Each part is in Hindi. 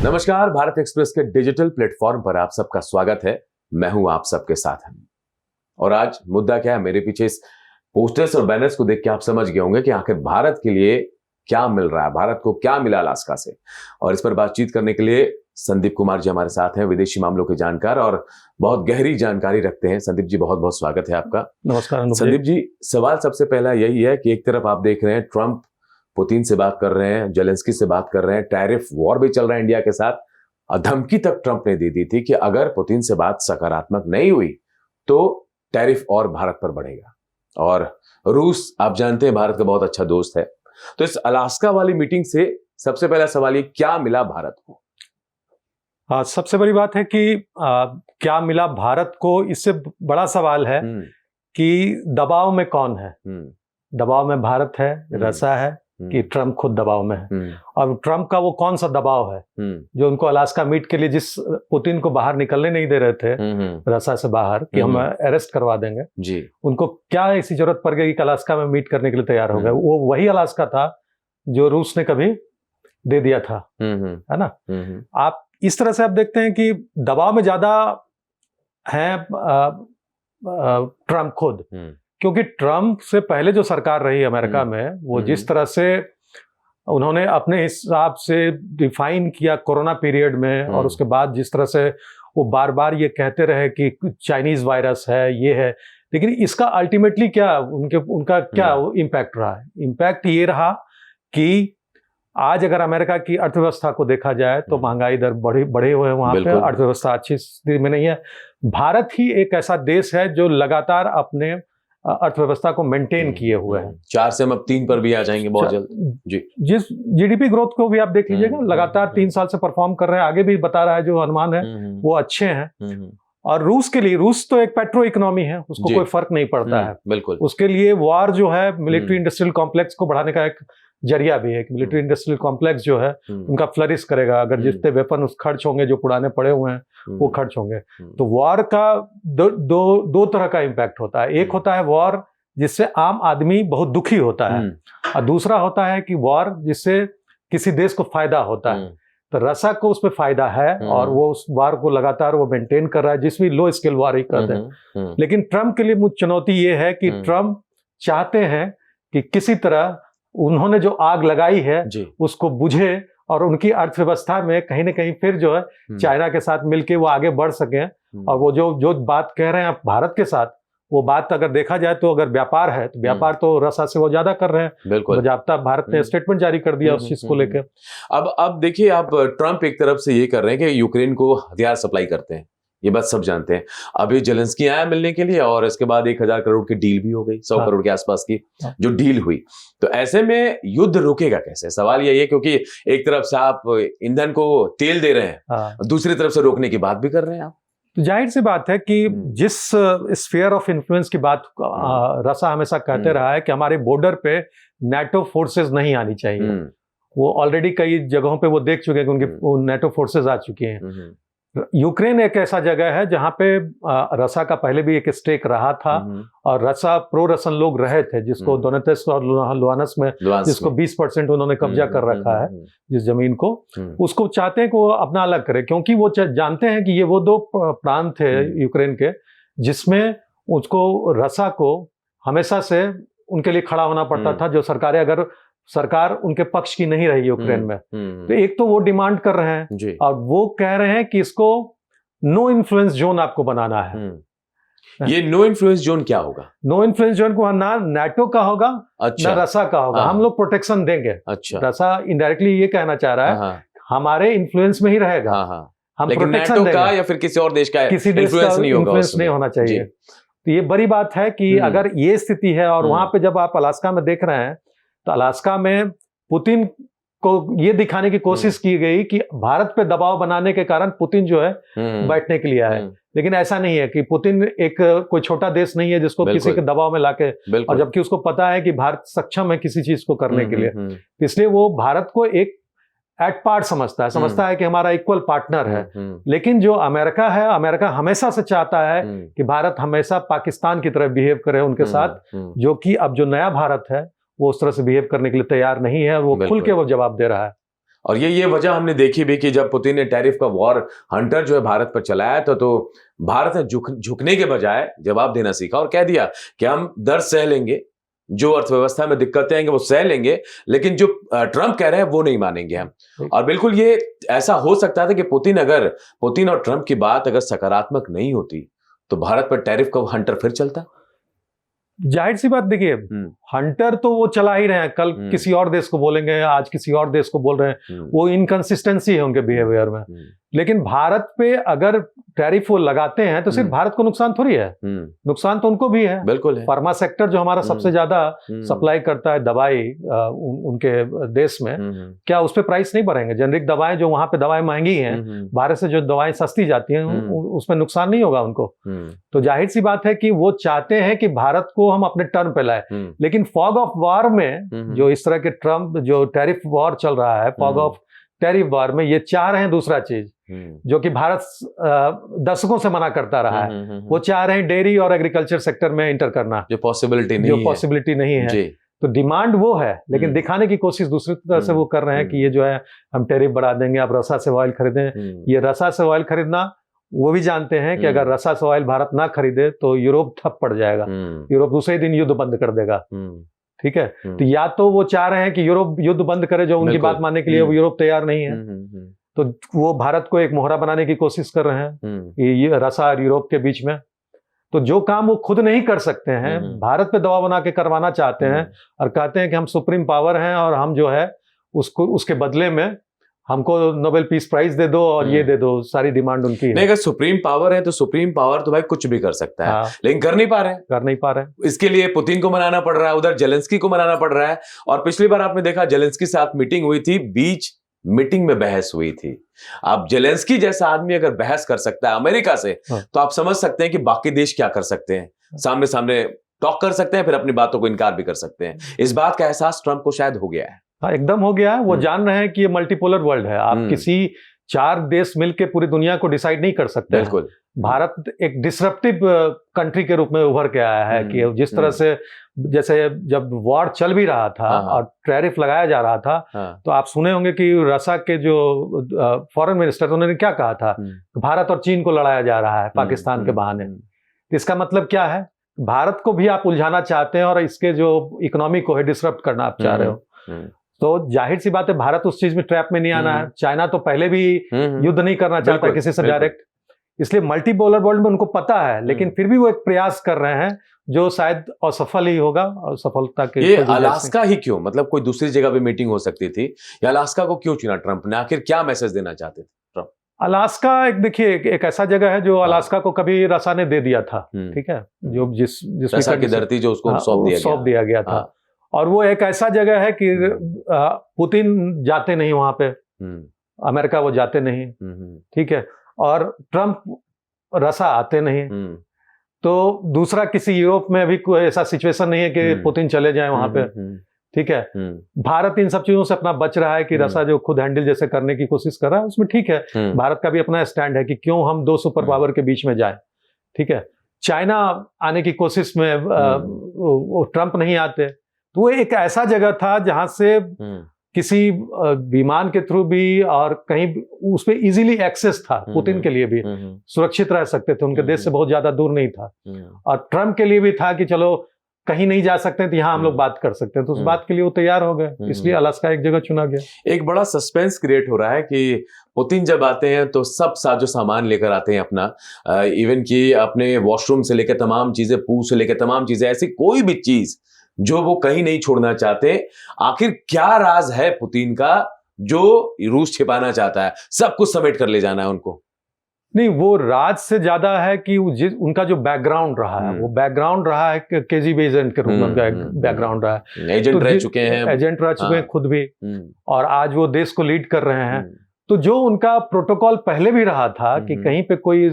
नमस्कार, भारत एक्सप्रेस के डिजिटल प्लेटफॉर्म पर आप सबका स्वागत है। मैं हूं आप सबके साथ। और आज मुद्दा क्या है, मेरे पीछे इस पोस्टर्स और बैनर्स को देख के आप समझ गए होंगे कि आखिर भारत के लिए क्या मिल रहा है, भारत को क्या मिला अलास्का से। और इस पर बातचीत करने के लिए संदीप कुमार जी हमारे साथ हैं, विदेशी मामलों के जानकार और बहुत गहरी जानकारी रखते हैं। संदीप जी, बहुत बहुत स्वागत है आपका। नमस्कार संदीप जी, सवाल सबसे पहला यही है कि एक तरफ आप देख रहे हैं ट्रंप पुतिन से बात कर रहे हैं, जेलेंस्की से बात कर रहे हैं, टैरिफ वॉर भी चल रहा है इंडिया के साथ। धमकी तक ट्रंप ने दे दी थी कि अगर पुतिन से बात सकारात्मक नहीं हुई तो टैरिफ और भारत पर बढ़ेगा। और रूस, आप जानते हैं, भारत का बहुत अच्छा दोस्त है। तो इस अलास्का वाली मीटिंग से सबसे पहला सवाल ये, क्या मिला भारत को? सबसे बड़ी बात है कि क्या मिला भारत को, इससे बड़ा सवाल है कि दबाव में कौन है। दबाव में भारत है, रसा है, कि ट्रंप खुद दबाव में है। और ट्रंप का वो कौन सा दबाव है जो उनको अलास्का मीट के लिए, जिस पुतिन को बाहर निकलने नहीं दे रहे थे रसा से बाहर कि हम अरेस्ट करवा देंगे जी, उनको क्या ऐसी जरूरत पड़ गई कि अलास्का में मीट करने के लिए तैयार हो गए। वो वही अलास्का था जो रूस ने कभी दे दिया था, है ना। आप इस तरह से आप देखते हैं कि दबाव में ज्यादा है ट्रंप खुद, क्योंकि ट्रंप से पहले जो सरकार रही अमेरिका में, वो जिस तरह से उन्होंने अपने हिसाब से डिफाइन किया कोरोना पीरियड में, और उसके बाद जिस तरह से वो बार बार ये कहते रहे कि चाइनीज वायरस है, ये है, लेकिन इसका अल्टीमेटली क्या उनका क्या इम्पैक्ट रहा है। इम्पैक्ट ये रहा कि आज अगर अमेरिका की अर्थव्यवस्था को देखा जाए तो महंगाई दर बढ़े हुए हैं, वहां पे अर्थव्यवस्था अच्छी स्थिति में नहीं है। भारत ही एक ऐसा देश है जो लगातार अपने अर्थव्यवस्था को मेंटेन किए हुए हैं। 4 से हम अब 3 पर भी आ जाएंगे बहुत जल्द जी। जिस जीडीपी ग्रोथ को भी आप देख लीजिएगा, लगातार 3 साल से परफॉर्म कर रहे हैं, आगे भी बता रहा है जो अनुमान है वो अच्छे हैं। और रूस के लिए, रूस तो एक पेट्रो इकोनॉमी है, उसको कोई फर्क नहीं पड़ता है। बिल्कुल, उसके लिए वॉर जो है मिलिट्री इंडस्ट्रियल कॉम्प्लेक्स को बढ़ाने का एक जरिया भी है कि मिलिट्री इंडस्ट्रियल कॉम्प्लेक्स जो है उनका फ्लरिश करेगा अगर जितने वेपन उस खर्च होंगे, जो पुराने पड़े हुए हैं वो खर्च होंगे। तो वॉर का दो तरह का इम्पैक्ट होता है। एक होता है वॉर जिससे आम आदमी बहुत दुखी होता है, और दूसरा होता है कि वॉर जिससे किसी देश को फायदा होता है। तो रसा को उसमें फायदा है और वो उस वॉर को लगातार वो मेंटेन कर रहा है, जिसमें लो स्केल वॉर ही करते हैं। लेकिन ट्रंप के लिए मुख्य चुनौती ये है कि ट्रंप चाहते हैं कि किसी तरह उन्होंने जो आग लगाई है उसको बुझे और उनकी अर्थव्यवस्था में कहीं ना कहीं फिर जो है चाइना के साथ मिलके वो आगे बढ़ सके। और वो जो बात कह रहे हैं आप भारत के साथ, वो बात अगर देखा जाए तो अगर व्यापार है तो व्यापार तो रसा से वो ज्यादा कर रहे हैं। बिल्कुल, बजाबता भारत ने स्टेटमेंट जारी कर दिया उस चीज को लेकर। अब देखिए, आप ट्रंप एक तरफ से ये कर रहे हैं कि यूक्रेन को हथियार सप्लाई करते हैं, ये बात सब जानते हैं। अभी जेलेंस्की आया मिलने के लिए और इसके बाद 1000 करोड़ की डील भी हो गई, 100 करोड़ के आसपास की जो डील हुई। तो ऐसे में युद्ध रुकेगा कैसे? सवाल यही है, क्योंकि एक तरफ से आप ईंधन को तेल दे रहे हैं, दूसरी तरफ से रोकने की बात भी कर रहे हैं आप। तो जाहिर सी बात है कि जिस स्फीयर ऑफ इन्फ्लुएंस की बात रसा हमेशा कहते रहा है कि हमारे बॉर्डर पे नेटो फोर्सेस नहीं आनी चाहिए। वो ऑलरेडी कई जगहों पे वो देख चुके हैं कि उनके नेटो फोर्सेस आ चुकी हैं। यूक्रेन एक ऐसा जगह है जहां पे रसा का पहले भी एक स्टेक रहा था, और रसा प्रो रसन लोग रहे थे, जिसको दोनेत्स्क और लुहानस्क में जिसको 20% उन्होंने कब्जा कर रखा है जिस जमीन को, उसको चाहते हैं कि वो अपना अलग करे, क्योंकि वो जानते हैं कि ये वो 2 प्रांत थे यूक्रेन के जिसमें उसको रसा को हमेशा से उनके लिए खड़ा होना पड़ता था, जो सरकारें अगर सरकार उनके पक्ष की नहीं रही यूक्रेन में। तो एक तो वो डिमांड कर रहे हैं और वो कह रहे हैं कि इसको नो इन्फ्लुएंस जोन आपको बनाना है। ये नो इन्फ्लुएंस जोन क्या होगा? नो इन्फ्लुएंस जोन को ना नेटो का होगा, ना रसा का होगा। हम लोग प्रोटेक्शन देंगे। अच्छा, रसा इनडायरेक्टली ये कहना चाह रहा है हमारे इन्फ्लुएंस में ही रहेगा। हम प्रोटेक्शन देंगे, या फिर किसी और देश का किसी देश का इन्फ्लुएंस नहीं होना चाहिए। तो ये बड़ी बात है कि अगर ये स्थिति है, और वहां पे जब आप अलास्का में देख रहे हैं तो अलास्का में पुतिन को ये दिखाने की कोशिश की गई कि भारत पे दबाव बनाने के कारण पुतिन जो है बैठने के लिए आए। लेकिन ऐसा नहीं है कि पुतिन एक कोई छोटा देश नहीं है जिसको किसी के दबाव में लाके, और जबकि उसको पता है कि भारत सक्षम है किसी चीज को करने के लिए, इसलिए वो भारत को एक एट पार्ट समझता है कि हमारा इक्वल पार्टनर है। लेकिन जो अमेरिका है, अमेरिका हमेशा से चाहता है कि भारत हमेशा पाकिस्तान की तरह बिहेव करे उनके साथ, जो कि अब जो नया भारत है वो उस तरह से बिहेव करने के लिए तैयार नहीं है, वो खुल के वो जवाब दे रहा है। और ये वजह हमने देखी भी कि जब पुतिन ने टैरिफ का वॉर हंटर जो है भारत पर चलाया तो भारत ने झुकने के बजाय जवाब देना सीखा और कह दिया कि हम दर्द सह लेंगे, जो अर्थव्यवस्था में दिक्कतें आएंगे वो सह लेंगे, लेकिन जो ट्रंप कह रहे हैं वो नहीं मानेंगे हम। और बिल्कुल ये ऐसा हो सकता था कि पुतिन और ट्रंप की बात अगर सकारात्मक नहीं होती तो भारत पर टैरिफ का हंटर फिर चलता। जाहिर सी बात, देखिए हंटर तो वो चला ही रहे हैं, कल किसी और देश को बोलेंगे, आज किसी और देश को बोल रहे हैं, वो इनकंसिस्टेंसी है उनके बिहेवियर में। लेकिन भारत पे अगर टैरिफ वो लगाते हैं तो सिर्फ भारत को नुकसान थोड़ी है, नुकसान तो उनको भी है। बिल्कुल है। फार्मा सेक्टर जो हमारा सबसे ज्यादा सप्लाई करता है दवाई उनके देश में, क्या उस पर प्राइस नहीं बढ़ेंगे? जेनरिक दवाएं जो वहां पे दवाएं महंगी हैं, भारत से जो दवाएं सस्ती जाती हैं, उसमें नुकसान नहीं होगा उनको। तो जाहिर सी बात है कि वो चाहते हैं कि भारत को हम अपने टर्न पे लाए। लेकिन फॉग ऑफ वॉर में जो इस तरह के ट्रम्प जो टैरिफ वॉर चल रहा है, फॉग ऑफ टैरिफ वॉर में ये चाह रहे हैं दूसरा चीज जो कि भारत दशकों से मना करता रहा है। वो चाह रहे हैं डेयरी और एग्रीकल्चर सेक्टर में इंटर करना, जो पॉसिबिलिटी नहीं है। तो डिमांड वो है, लेकिन दिखाने की कोशिश दूसरी तरह से वो कर रहे हैं कि ये जो है हम टैरिफ बढ़ा देंगे, आप रसा से ऑयल खरीदें। ये रसा से ऑयल खरीदना वो भी जानते हैं कि अगर रसा से ऑयल भारत ना खरीदे तो यूरोप ठप पड़ जाएगा, यूरोप दूसरे दिन युद्ध बंद कर देगा। ठीक है, तो या तो वो चाह रहे हैं कि यूरोप युद्ध बंद करे, जो उनकी बात मानने के लिए वो यूरोप तैयार नहीं है, तो वो भारत को एक मोहरा बनाने की कोशिश कर रहे हैं ये रसा और यूरोप के बीच में। तो जो काम वो खुद नहीं कर सकते हैं, भारत पे दबाव बना के करवाना चाहते हैं और कहते हैं कि हम सुप्रीम पावर हैं और हम जो है उसको उसके बदले में हमको नोबेल पीस प्राइज दे दो और ये दे दो, सारी डिमांड उनकी है। नहीं, अगर सुप्रीम पावर है तो सुप्रीम पावर तो भाई कुछ भी कर सकता है, लेकिन कर नहीं पा रहे। इसके लिए पुतिन को मनाना पड़ रहा है, उधर जेलेंस्की को मनाना पड़ रहा है। और पिछली बार आपने देखा जेलेंस्की के साथ मीटिंग हुई थी, बीच मीटिंग में बहस हुई थी। अब जेलेंस्की जैसा आदमी अगर बहस कर सकता है अमेरिका से, तो आप समझ सकते हैं कि बाकी देश क्या कर सकते हैं। सामने सामने टॉक कर सकते हैं, फिर अपनी बातों को इनकार भी कर सकते हैं। इस बात का एहसास ट्रंप को शायद हो गया है। हाँ, एकदम हो गया है। वो जान रहे हैं कि ये मल्टीपोलर वर्ल्ड है, आप किसी 4 देश मिलकर पूरी दुनिया को डिसाइड नहीं कर सकते। बिल्कुल। भारत एक डिसरप्टिव कंट्री के रूप में उभर के आया है कि जिस तरह से, जैसे जब वॉर चल भी रहा था और टैरिफ लगाया जा रहा था, तो आप सुने होंगे कि रसा के जो फॉरेन मिनिस्टर, उन्होंने क्या कहा था, भारत और चीन को लड़ाया जा रहा है पाकिस्तान के बहाने। इसका मतलब क्या है? भारत को भी आप उलझाना चाहते हैं और इसके जो इकोनॉमी को है डिसरप्ट करना आप चाह रहे हो। तो जाहिर सी बात है भारत उस चीज में ट्रैप में नहीं आना है। चाइना तो पहले भी युद्ध नहीं करना चाहता किसी से डायरेक्ट, इसलिए मल्टीपोलर वर्ल्ड में उनको पता है, लेकिन फिर भी वो एक प्रयास कर रहे हैं जो शायद असफल ही होगा। और सफलता के ये अलास्का ही क्यों, मतलब कोई दूसरी जगह पे मीटिंग हो सकती थी, या अलास्का को क्यों चुना ट्रंप ने? आखिर क्या मैसेज देना चाहते थे ट्रंप? अलास्का एक देखिए एक ऐसा जगह है जो अलास्का को कभी रसा ने दे दिया था। ठीक है, जो जिस रसा की धरती जो उसको सौंप दिया गया था। और वो एक ऐसा जगह है कि पुतिन जाते नहीं वहां पे, अमेरिका वो जाते नहीं। ठीक है, और ट्रंप रसा आते नहीं। तो दूसरा किसी यूरोप में भी कोई ऐसा सिचुएशन नहीं है कि पुतिन चले जाएं वहां पे। ठीक है, भारत इन सब चीजों से अपना बच रहा है कि रसा जो खुद हैंडल जैसे करने की कोशिश कर रहा है, उसमें ठीक है। भारत का भी अपना स्टैंड है कि क्यों हम 2 सुपर पावर के बीच में जाएं। ठीक है, चाइना आने की कोशिश में वो ट्रंप नहीं आते। तो वो एक ऐसा जगह था जहां से किसी विमान के थ्रू भी और कहीं उस पर इजीली एक्सेस था, पुतिन के लिए भी सुरक्षित रह सकते थे, उनके देश से बहुत ज्यादा दूर नहीं था। और ट्रंप के लिए भी था कि चलो कहीं नहीं जा सकते तो यहाँ हम लोग बात कर सकते हैं, तो उस बात के लिए वो तैयार हो गए। इसलिए अलास्का एक जगह चुना गया। एक बड़ा सस्पेंस क्रिएट हो रहा है कि पुतिन जब आते हैं तो सब साजो सामान लेकर आते हैं अपना, इवन कि अपने वॉशरूम से लेकर तमाम चीजें, पूल से लेकर तमाम चीजें, ऐसी कोई भी चीज जो वो कहीं नहीं छोड़ना चाहते। आखिर क्या राज है पुतिन का जो रूस छिपाना चाहता है? सब कुछ समेट कर ले जाना है उनको। नहीं, वो राज से ज्यादा है कि उनका जो बैकग्राउंड रहा है, वो बैकग्राउंड रहा है केजीबी एजेंट के रूप में उनका बैकग्राउंड रहा है। एजेंट रह चुके हैं खुद भी, और आज वो देश को लीड कर रहे हैं। तो जो उनका प्रोटोकॉल पहले भी रहा था कि कहीं पे कोई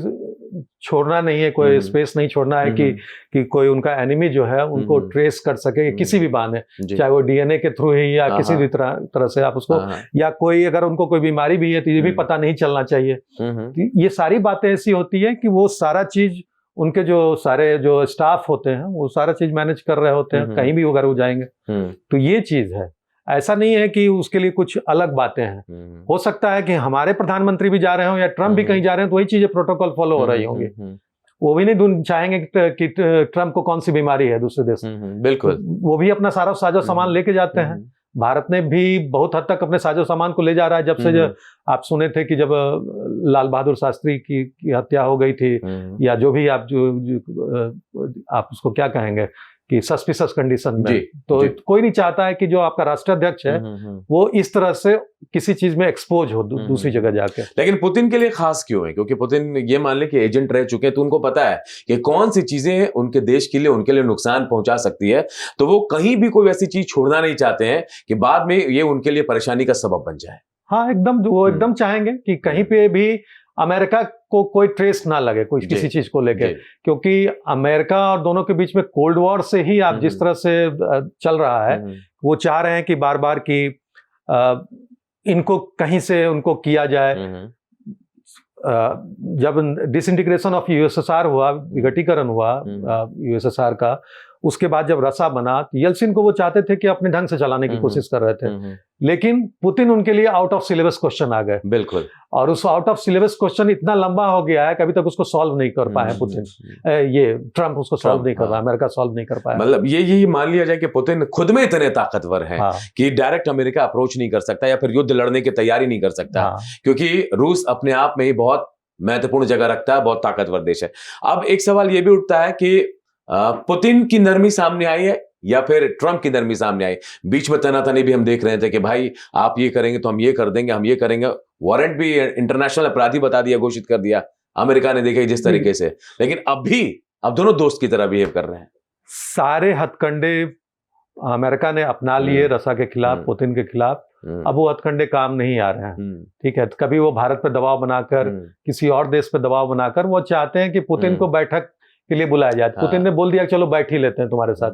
छोड़ना नहीं है, कोई स्पेस नहीं छोड़ना है कि कोई उनका एनिमी जो है उनको ट्रेस कर सके किसी भी बहाने, चाहे वो डीएनए के थ्रू ही या किसी भी तरह से आप उसको, या कोई अगर उनको कोई बीमारी भी है तो ये भी पता नहीं चलना चाहिए। तो ये सारी बातें ऐसी होती है कि वो सारा चीज उनके जो सारे जो स्टाफ होते हैं वो सारा चीज मैनेज कर रहे होते हैं, कहीं भी अगर वो जाएंगे। तो ये चीज है, ऐसा नहीं है कि उसके लिए कुछ अलग बातें हैं। हो सकता है कि हमारे प्रधानमंत्री भी जा रहे हो या ट्रम्प भी कहीं जा रहे हैं तो वही चीजें प्रोटोकॉल फॉलो हो रही होंगी। वो भी नहीं चाहेंगे कि ट्रम्प को कौन सी बीमारी है दूसरे देश में। बिल्कुल, वो भी अपना सारा साजो सामान लेके जाते हैं। भारत ने भी बहुत हद तक अपने साजो सामान को ले जा रहा है। जब से आप सुने थे कि जब लाल बहादुर शास्त्री की हत्या हो गई थी, या जो भी आप आप उसको क्या कहेंगे कि सस्पिशियस कंडीशन में, तो कोई नहीं चाहता है कि जो आपका राष्ट्राध्यक्ष है वो इस तरह से किसी चीज में एक्सपोज हो दूसरी जगह जाके। लेकिन पुतिन के लिए खास क्यों है? क्योंकि पुतिन ये मान ले कि एजेंट रह चुके हैं, तो उनको पता है कि कौन सी चीजें उनके देश के लिए, उनके लिए नुकसान पहुंचा सकती है। तो वो कहीं भी कोई ऐसी चीज छोड़ना नहीं चाहते हैं कि बाद में ये उनके लिए परेशानी का सबब बन जाए। हाँ, एकदम वो एकदम चाहेंगे कि कहीं पे भी अमेरिका को कोई ट्रेस ना लगे कोई किसी चीज को लेके, क्योंकि अमेरिका और दोनों के बीच में कोल्ड वॉर से ही आप जिस तरह से चल रहा है, वो चाह रहे हैं कि बार बार कि इनको कहीं से उनको किया जाए। जब डिसइंटीग्रेशन ऑफ यूएसएसआर हुआ, विघटीकरण हुआ यूएसएसआर का, उसके बाद जब रसा बना, येल्सिन को वो चाहते थे कि अपने ढंग से चलाने की कोशिश कर रहे थे, लेकिन पुतिन उनके लिए आउट ऑफ सिलेबस क्वेश्चन आ गए। बिल्कुल, और उस आउट ऑफ सिलेबस क्वेश्चन इतना लंबा हो गया है कि अभी तक उसको सॉल्व नहीं कर पाए पुतिन, ये ट्रम्प उसको सॉल्व नहीं कर रहा, अमेरिका सॉल्व नहीं कर पाया। मतलब ये मान लिया जाए कि पुतिन खुद में इतने ताकतवर हैं कि डायरेक्ट अमेरिका अप्रोच नहीं कर सकता या फिर युद्ध लड़ने की तैयारी नहीं कर सकता, क्योंकि रूस अपने आप में ही बहुत महत्वपूर्ण जगह रखता है, बहुत ताकतवर देश है। अब एक सवाल ये भी उठता है कि पुतिन की नरमी सामने आई है या फिर ट्रम्प की नरमी सामने आई? बीच में तनातनी भी हम देख रहे थे कि भाई आप ये करेंगे तो हम ये कर देंगे, हम ये करेंगे। वारंट भी इंटरनेशनल अपराधी बता दिया, घोषित कर दिया अमेरिका ने, देखे जिस तरीके से। लेकिन अब दोनों दोस्त की तरह बिहेव कर रहे हैं। सारे हथकंडे अमेरिका ने अपना लिए रसा के खिलाफ, पुतिन के खिलाफ। अब वो हथकंडे काम नहीं आ रहे हैं, ठीक है। कभी वो भारत पे दबाव बनाकर, किसी और देश पे दबाव बनाकर वो चाहते हैं कि पुतिन को बैठक के लिए बुलाया जाए। पुतिन ने बोल दिया चलो बैठ ही लेते हैं तुम्हारे साथ,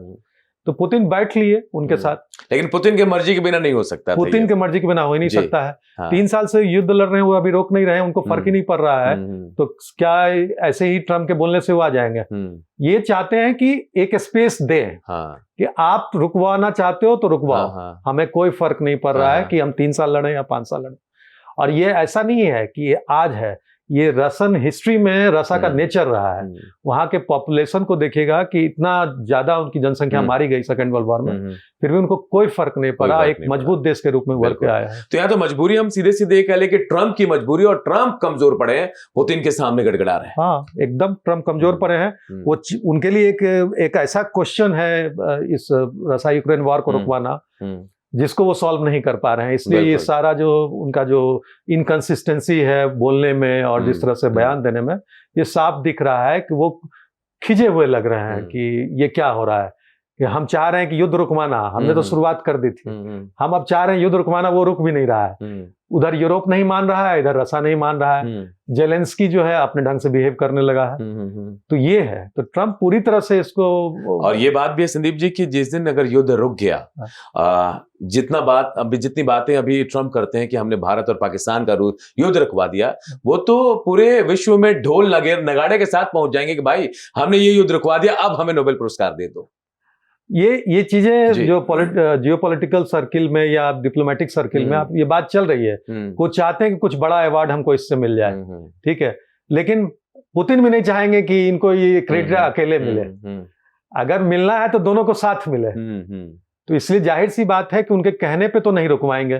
तो पुतिन बैठ लिए उनके साथ। लेकिन पुतिन के मर्जी के बिना नहीं हो सकता, पुतिन के मर्जी के बिना हो ही नहीं सकता है। 3 साल से युद्ध लड़ रहे हैं, वो अभी रोक नहीं रहे हैं, उनको फर्क ही नहीं पड़ रहा है, तो क्या ऐसे ही ट्रम्प के बोलने से वो आ जाएंगे? ये चाहते हैं कि एक स्पेस दें कि आप रुकवाना चाहते हो तो रुकवाओ, हमें कोई फर्क नहीं पड़ रहा है कि हम 3 साल लड़े या 5 साल लड़े। और ये ऐसा नहीं है कि ये आज है, ये रसन हिस्ट्री में रसा का नेचर रहा है। वहां के पॉपुलेशन को देखिएगा कि इतना ज्यादा उनकी जनसंख्या मारी गई सेकेंड वर्ल्ड वॉर में, फिर भी उनको कोई फर्क नहीं पड़ा, एक मजबूत देश के रूप में उभर के आया है। तो यहाँ तो मजबूरी हम सीधे सीधे कह ले कि ट्रम्प की मजबूरी, और ट्रम्प कमजोर पड़े हैं, पुतिन के सामने गड़गड़ा रहे हैं। हाँ, एकदम ट्रम्प कमजोर पड़े हैं। वो उनके लिए एक ऐसा क्वेश्चन है इस रसा यूक्रेन वॉर को रुकवाना, जिसको वो सॉल्व नहीं कर पा रहे हैं। इसलिए ये सारा जो उनका जो इनकंसिस्टेंसी है बोलने में और जिस तरह से बयान देने में, ये साफ दिख रहा है कि वो खिंचे हुए लग रहे हैं कि ये क्या हो रहा है, कि हम चाह रहे हैं कि युद्ध रुकवाना, हमने तो शुरुआत कर दी थी, हम अब चाह रहे हैं युद्ध रुकवाना, वो रुक भी नहीं रहा है। उधर यूरोप नहीं मान रहा है, इधर रसा नहीं मान रहा है, जेलेंस्की जो है अपने ढंग से बिहेव करने लगा है। तो ये है, तो ट्रम्प पूरी तरह से इसको, और ये बात भी है संदीप जी कि जिस दिन अगर युद्ध रुक गया, जितनी बातें अभी ट्रम्प करते हैं कि हमने भारत और पाकिस्तान का युद्ध रुकवा दिया, वो तो पूरे विश्व में ढोल नगाड़े के साथ पहुंच जाएंगे कि भाई हमने ये युद्ध रुकवा दिया, अब हमें नोबेल पुरस्कार दे दो। ये चीजें जो जियोपॉलिटिकल सर्किल में या डिप्लोमेटिक सर्किल में आप ये बात चल रही है, वो चाहते हैं कि कुछ बड़ा अवार्ड हमको इससे मिल जाए, ठीक है। लेकिन पुतिन भी नहीं चाहेंगे कि इनको ये क्रेडिट अकेले मिले, अगर मिलना है तो दोनों को साथ मिले। तो इसलिए जाहिर सी बात है कि उनके कहने पे तो नहीं रुकवाएंगे,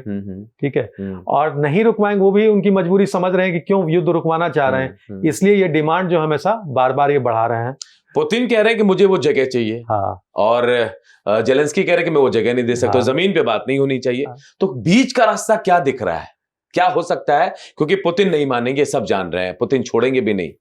ठीक है। और नहीं रुकवाएंगे, वो भी उनकी मजबूरी समझ रहे हैं कि क्यों युद्ध रुकवाना चाह रहे हैं, इसलिए ये डिमांड जो हमेशा बार बार ये बढ़ा रहे हैं। पुतिन कह रहे हैं कि मुझे वो जगह चाहिए, और जेलेंस्की कह रहे हैं कि मैं वो जगह नहीं दे सकता, जमीन पे बात नहीं होनी चाहिए। तो बीच का रास्ता क्या दिख रहा है, क्या हो सकता है? क्योंकि पुतिन नहीं मानेंगे, सब जान रहे हैं, पुतिन छोड़ेंगे भी नहीं।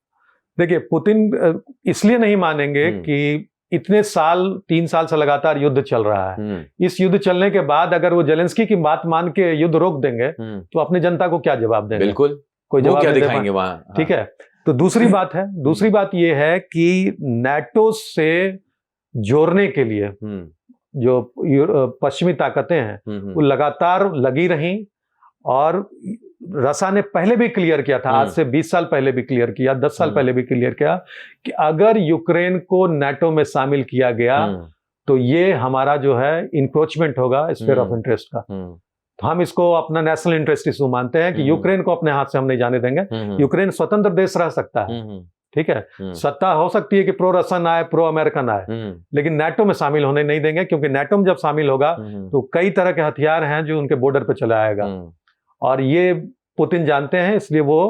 देखिए, पुतिन इसलिए नहीं मानेंगे कि इतने साल, 3 साल से लगातार युद्ध चल रहा है। इस युद्ध चलने के बाद अगर वो जेलेंस्की की बात मान के युद्ध रोक देंगे तो अपनी जनता को क्या जवाब देंगे? बिल्कुल, कोई जवाब क्या दिखाएंगे वहां? ठीक है। तो दूसरी बात ये है कि नाटो से जोड़ने के लिए जो पश्चिमी ताकतें हैं वो लगातार लगी रहीं, और रसा ने पहले भी क्लियर किया था, आज से 20 साल पहले भी क्लियर किया, 10 साल पहले भी क्लियर किया कि अगर यूक्रेन को नाटो में शामिल किया गया तो ये हमारा जो है इंक्रोचमेंट होगा स्फीयर ऑफ इंटरेस्ट का। तो हम इसको अपना नेशनल इंटरेस्ट इशू मानते हैं कि यूक्रेन को अपने हाथ से हम नहीं जाने देंगे। यूक्रेन स्वतंत्र देश रह सकता है, ठीक है, सत्ता हो सकती है कि प्रो रसन आए, प्रो अमेरिकन आए, लेकिन नाटो में शामिल होने नहीं देंगे, क्योंकि नाटो में जब शामिल होगा तो कई तरह के हथियार हैं जो उनके बॉर्डर पे चला आएगा, और ये पुतिन जानते हैं, इसलिए वो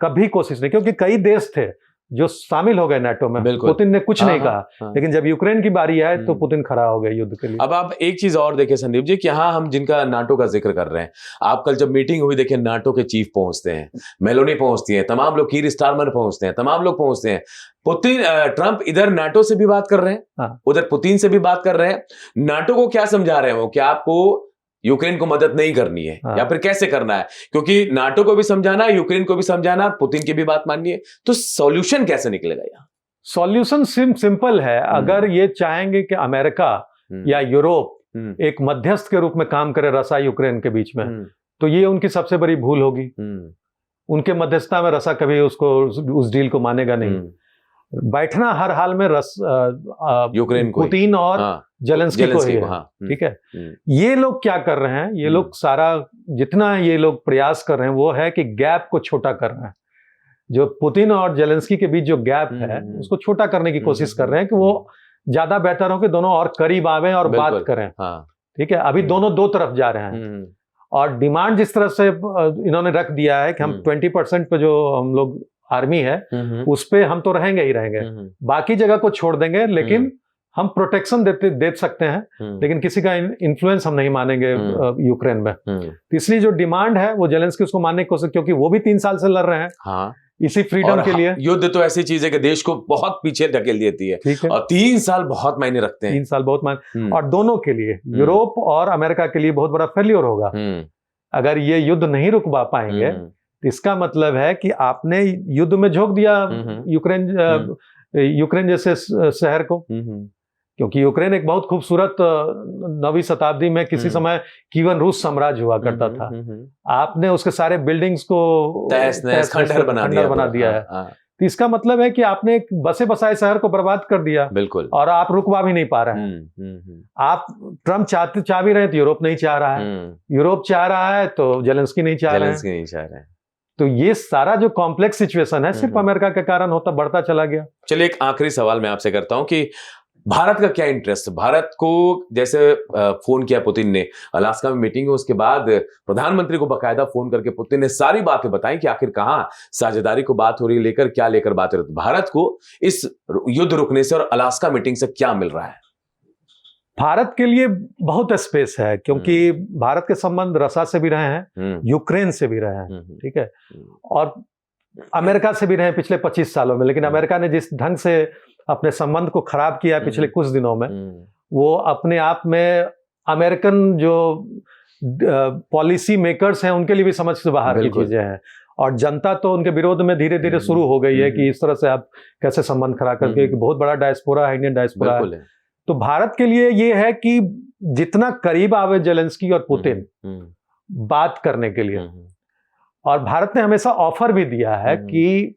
कभी कोशिश नहीं, क्योंकि कई देश थे जो शामिल हो गए नाटो में, पुतिन ने कुछ नहीं कहा, लेकिन जब यूक्रेन की बारी आए तो पुतिन खड़ा हो गए युद्ध के लिए। अब आप एक चीज और देखिए संदीप जी कि यहाँ हम जिनका नाटो का जिक्र कर रहे हैं, आप कल जब मीटिंग हुई देखिए नाटो के चीफ पहुंचते हैं, मेलोनी पहुंचती है, तमाम लोग, कीर स्टारमर पहुंचते हैं, तमाम लोग पहुंचते हैं। पुतिन ट्रंप इधर नाटो से भी बात कर रहे हैं, उधर पुतिन से भी बात कर रहे हैं। नाटो को क्या समझा रहे हैं वो कि आपको यूक्रेन को मदद नहीं करनी है, या फिर कैसे करना है, क्योंकि नाटो को भी समझाना है, यूक्रेन को भी समझाना, पुतिन की भी बात माननी है, तो सॉल्यूशन कैसे निकलेगा यहाँ? सॉल्यूशन सिंपल है। अगर ये चाहेंगे कि अमेरिका या यूरोप एक मध्यस्थ के रूप में काम करे रसा यूक्रेन के बीच में, तो ये उनकी सबसे बड़ी भूल होगी। उनके मध्यस्थता में रसा कभी उसको उस डील को मानेगा नहीं। बैठना हर हाल में यूक्रेन को, पुतिन और जेलेंस्की को ही है, ठीक है। ये लोग क्या कर रहे हैं, ये लोग सारा जितना ये लोग प्रयास कर रहे हैं वो है कि गैप को छोटा कर रहे हैं। जो पुतिन और जेलेंस्की के बीच जो गैप है उसको छोटा करने की कोशिश कर रहे हैं कि वो ज्यादा बेहतर हो कि दोनों और करीब आवे और बात करें, ठीक है। अभी दोनों दो तरफ जा रहे हैं, और डिमांड जिस तरह से इन्होंने रख दिया है कि हम 20% पे जो हम लोग आर्मी है उस पे हम तो रहेंगे ही रहेंगे, बाकी जगह को छोड़ देंगे, लेकिन हम प्रोटेक्शन दे सकते हैं, लेकिन किसी का इन्फ्लुएंस हम नहीं मानेंगे यूक्रेन में। तो इसलिए जो डिमांड है वो जेलेंस्की उसको मानने की कोशिश, क्योंकि वो भी 3 साल से लड़ रहे हैं इसी फ्रीडम के लिए। युद्ध तो ऐसी चीज है कि देश को बहुत पीछे धकेल देती है, और 3 साल बहुत मायने रखते हैं। 3 साल बहुत मायने, और दोनों के लिए, यूरोप और अमेरिका के लिए बहुत बड़ा फेल्योर होगा अगर ये युद्ध नहीं रुकवा पाएंगे। इसका मतलब है कि आपने युद्ध में झोंक दिया यूक्रेन जैसे शहर को, क्योंकि यूक्रेन एक बहुत खूबसूरत 9वीं शताब्दी में किसी समय कीवन रूस साम्राज्य हुआ करता था। आपने उसके सारे बिल्डिंग्स को खंडर बना दिया है। तो इसका मतलब है कि आपने एक बसे बसाए शहर को बर्बाद कर दिया, बिल्कुल, और आप रुकवा भी नहीं पा रहे हैं। आप ट्रम्प चाह भी रहे हैं तो यूरोप नहीं चाह रहा है, यूरोप चाह रहा है तो जेलेंस्की नहीं चाह रहे हैं। तो ये सारा जो कॉम्प्लेक्स सिचुएशन है सिर्फ अमेरिका के कारण होता बढ़ता चला गया। चलिए एक आखिरी सवाल मैं आपसे करता हूं कि भारत का क्या इंटरेस्ट, भारत को जैसे फोन किया पुतिन ने, अलास्का में मीटिंग है, उसके बाद प्रधानमंत्री को बकायदा फोन करके पुतिन ने सारी बातें बताई कि आखिर कहां साझेदारी को बात हो रही है, लेकर बात हो रही है। भारत को इस युद्ध रुकने से और अलास्का मीटिंग से क्या मिल रहा है? भारत के लिए बहुत स्पेस है, क्योंकि भारत के संबंध रसा से भी रहे हैं, यूक्रेन से भी रहे हैं, ठीक है, और अमेरिका से भी रहे पिछले 25 सालों में। लेकिन अमेरिका ने जिस ढंग से अपने संबंध को खराब किया पिछले कुछ दिनों में, वो अपने आप में अमेरिकन जो पॉलिसी मेकर्स हैं उनके लिए भी समझ से बाहर की चीजें हैं, और जनता तो उनके विरोध में धीरे धीरे शुरू हो गई है कि इस तरह से आप कैसे संबंध खराब करके, एक बहुत बड़ा डायस्पोरा है, इंडियन डायस्पोरा है। तो भारत के लिए ये है कि जितना करीब आवे जेलेंस्की और पुतिन बात करने के लिए, और भारत ने हमेशा ऑफर भी दिया है कि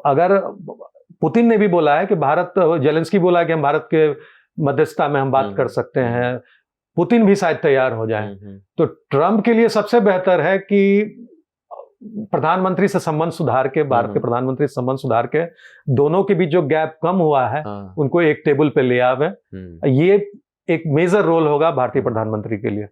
अगर पुतिन ने भी बोला है कि जेलेंस्की बोला है कि हम भारत के मध्यस्थता में हम बात कर सकते हैं, पुतिन भी शायद तैयार हो जाएं। तो ट्रंप के लिए सबसे बेहतर है कि प्रधानमंत्री से संबंध सुधार के, भारत के प्रधानमंत्री से संबंध सुधार के, दोनों के बीच जो गैप कम हुआ है उनको एक टेबल पे ले आवे। ये एक मेजर रोल होगा भारतीय प्रधानमंत्री के लिए,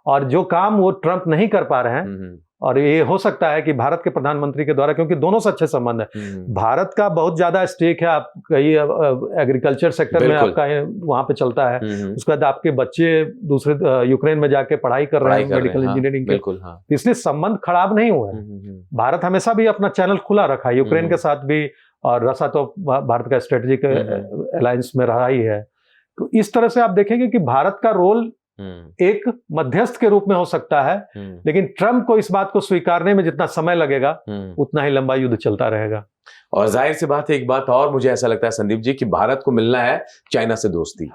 और जो काम वो ट्रंप नहीं कर पा रहे हैं, और ये हो सकता है कि भारत के प्रधानमंत्री के द्वारा, क्योंकि दोनों से अच्छे संबंध है, भारत का बहुत ज्यादा स्टेक है, आप कई एग्रीकल्चर सेक्टर में आपका वहां पे चलता है, उसके बाद आपके बच्चे दूसरे यूक्रेन में जाके पढ़ाई कर रहे हैं मेडिकल इंजीनियरिंग के, इसलिए संबंध खराब नहीं हुए हैं। भारत हमेशा भी अपना चैनल खुला रखा है यूक्रेन के साथ भी, और रसा तो भारत का स्ट्रेटेजिक अलायंस में रहा ही है। तो इस तरह से आप देखेंगे कि भारत का रोल एक मध्यस्थ के रूप में हो सकता है, लेकिन ट्रंप को इस बात को स्वीकारने में जितना समय लगेगा उतना ही लंबा युद्ध चलता रहेगा। और जाहिर सी बात है, एक बात और मुझे ऐसा लगता है संदीप जी कि भारत को मिलना है चाइना से दोस्ती।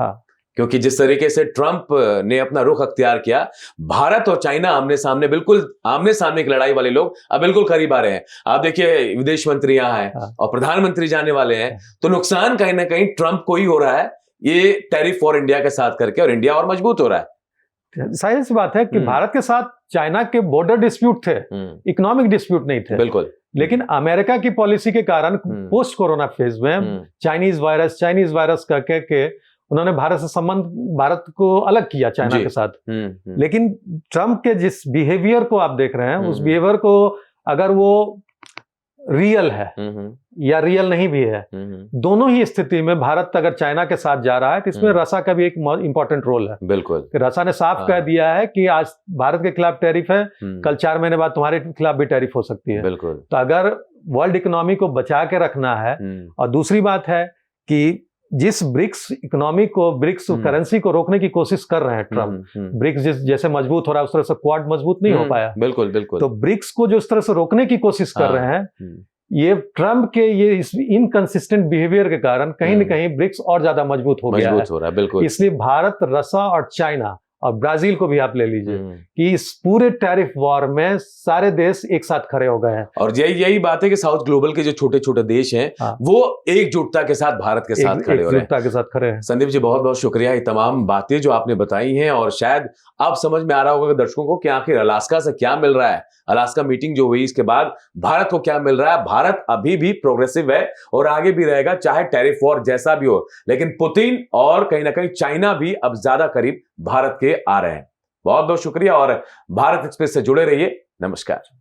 क्योंकि जिस तरीके से ट्रंप ने अपना रुख अख्तियार किया, भारत और चाइना आमने सामने, बिल्कुल आमने सामने की लड़ाई वाले लोग अब बिल्कुल करीब आ रहे हैं। आप देखिए विदेश मंत्री यहाँ है और प्रधानमंत्री जाने वाले हैं, तो नुकसान कहीं ना कहीं ट्रंप को ही हो रहा है। ये टैरिफ फॉर इंडिया के साथ करके, और इंडिया और मजबूत हो रहा है। जाहिर सी बात है कि भारत के साथ चाइना के बॉर्डर डिस्प्यूट थे, इकोनॉमिक डिस्प्यूट नहीं थे। बिल्कुल। लेकिन अमेरिका की पॉलिसी के कारण पोस्ट कोरोना फेज में चाइनीज वायरस कह के उन्होंने भारत से संबंध, भारत को अलग किया चाइना के साथ। लेकिन ट्रंप के जिस बिहेवियर को आप देख रहे हैं, उस बिहेवियर को अगर वो रियल है या रियल नहीं भी है, दोनों ही स्थिति में भारत अगर चाइना के साथ जा रहा है तो इसमें रसा का भी एक इंपॉर्टेंट रोल है। बिल्कुल। रसा ने साफ कह दिया है कि आज भारत के खिलाफ टैरिफ है, कल 4 महीने बाद तुम्हारे खिलाफ भी टैरिफ हो सकती है। बिल्कुल। तो अगर वर्ल्ड इकोनॉमी को बचा के रखना है, और दूसरी बात है कि जिस ब्रिक्स इकोनॉमी को, ब्रिक्स करेंसी को रोकने की कोशिश कर रहे हैं ट्रम्प, ब्रिक्स जैसे मजबूत हो रहा है उस तरह से क्वाड मजबूत नहीं हो पाया। बिल्कुल बिल्कुल। तो ब्रिक्स को जो इस तरह से रोकने की कोशिश कर रहे हैं, ये ट्रम्प के ये इस इनकंसिस्टेंट बिहेवियर के कारण कहीं न कहीं ब्रिक्स और ज्यादा मजबूत हो गया है। बिल्कुल। इसलिए भारत, रसा और चाइना और ब्राजील को भी आप ले लीजिए कि इस पूरे टैरिफ वॉर में सारे देश एक साथ खड़े हो गए हैं। और यही बात है कि साउथ ग्लोबल के जो छोटे छोटे देश हैं, वो एकजुटता के साथ भारत के साथ खड़े हो रहे हैं। एकजुटता के साथ खड़े हैं। संदीप जी, बहुत बहुत शुक्रिया, ये तमाम बातें जो आपने बताई हैं। और शायद अब समझ में आ रहा होगा दर्शकों को कि आखिर अलास्का से क्या मिल रहा है, अलास्का मीटिंग जो हुई इसके बाद भारत को क्या मिल रहा है। भारत अभी भी प्रोग्रेसिव है और आगे भी रहेगा, चाहे टैरिफ वॉर जैसा भी हो। लेकिन पुतिन और कहीं ना कहीं चाइना भी अब ज्यादा करीब भारत के आ रहे हैं। बहुत बहुत शुक्रिया और भारत एक्सप्रेस से जुड़े रहिए। नमस्कार।